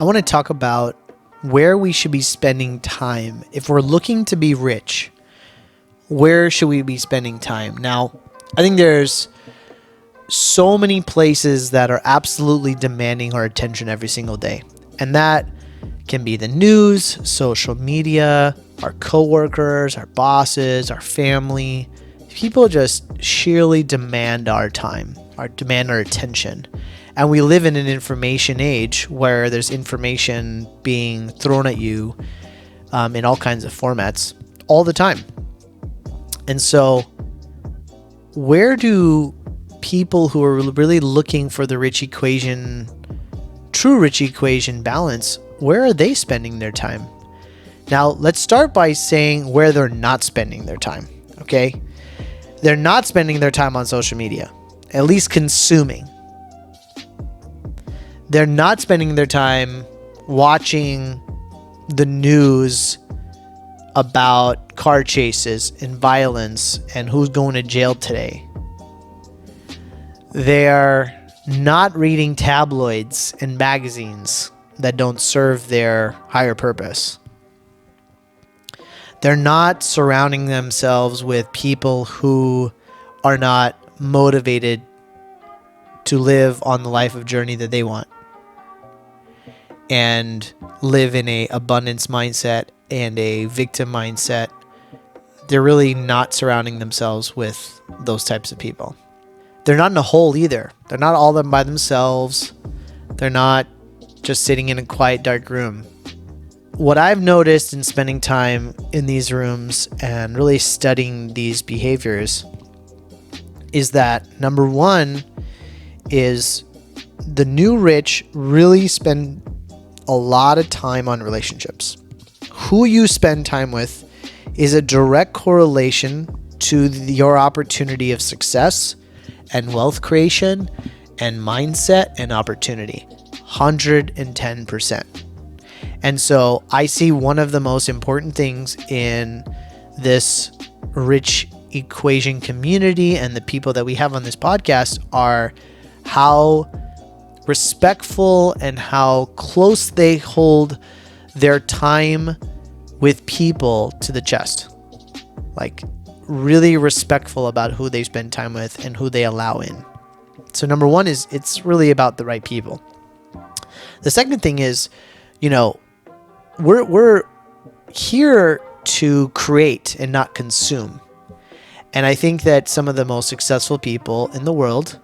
I want to talk about where we should be spending time. If we're looking to be rich, where should we be spending time? Now, I think there's so many places that are absolutely demanding our attention every single day. And that can be the news, social media, our coworkers, our bosses, our family. People just sheerly demand our time, demand our attention. And we live in an information age where there's information being thrown at you in all kinds of formats all the time. And so where do people who are really looking for the true rich equation balance, where are they spending their time? Now, let's start by saying where they're not spending their time, okay? They're not spending their time on social media, at least consuming. They're not spending their time watching the news about car chases and violence and who's going to jail today. They're not reading tabloids and magazines that don't serve their higher purpose. They're not surrounding themselves with people who are not motivated to live on the life of journey that they want and live in a abundance mindset and a victim mindset. They're really not surrounding themselves with those types of people. They're not in a hole either. They're not all them by themselves. They're not just sitting in a quiet, dark room. What I've noticed in spending time in these rooms and really studying these behaviors is that number one is the new rich really spend a lot of time on relationships. Who you spend time with is a direct correlation to your opportunity of success and wealth creation and mindset and opportunity. 110%. And so I see one of the most important things in this rich equation community and the people that we have on this podcast are how respectful and how close they hold their time with people to the chest. Like really respectful about who they spend time with and who they allow in. So number one is it's really about the right people. The second thing is, we're here to create and not consume. And I think that some of the most successful people in the world,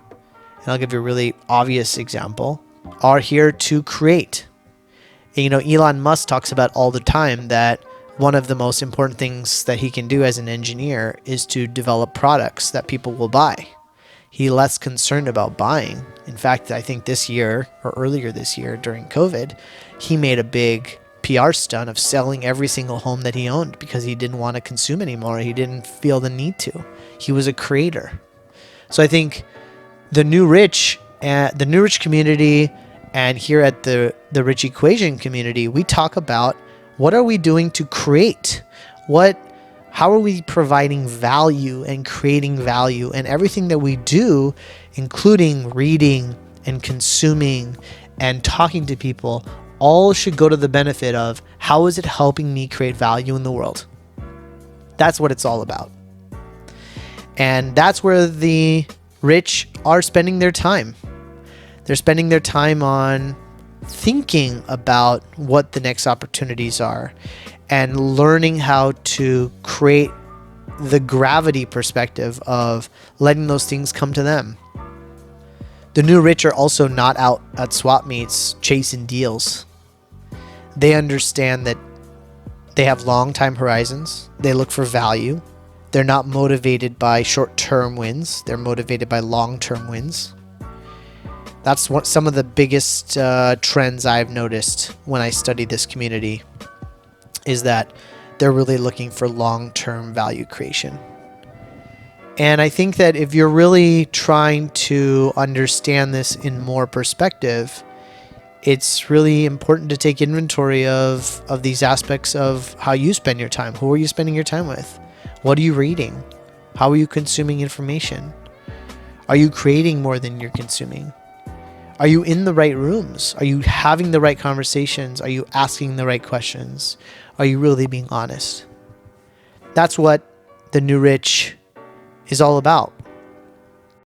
and I'll give you a really obvious example, are here to create. And, Elon Musk talks about all the time that one of the most important things that he can do as an engineer is to develop products that people will buy. He's less concerned about buying. In fact, I think this year or earlier this year during COVID, he made a big PR stunt of selling every single home that he owned because he didn't want to consume anymore. He didn't feel the need to. He was a creator. So I think the new rich community and here at the Rich Equation community, we talk about what are we doing to create? How are we providing value and creating value? And everything that we do, including reading and consuming and talking to people, all should go to the benefit of how is it helping me create value in the world? That's what it's all about. And that's where the rich are spending their time. They're spending their time on thinking about what the next opportunities are and learning how to create the gravity perspective of letting those things come to them. The new rich are also not out at swap meets chasing deals. They understand that they have long time horizons. They look for value. They're not motivated by short-term wins. They're motivated by long-term wins. That's some of the biggest trends I've noticed when I study this community is that they're really looking for long-term value creation. And I think that if you're really trying to understand this in more perspective, it's really important to take inventory of these aspects of how you spend your time. Who are you spending your time with? What are you reading? How are you consuming information? Are you creating more than you're consuming? Are you in the right rooms? Are you having the right conversations? Are you asking the right questions? Are you really being honest? That's what the New Rich is all about.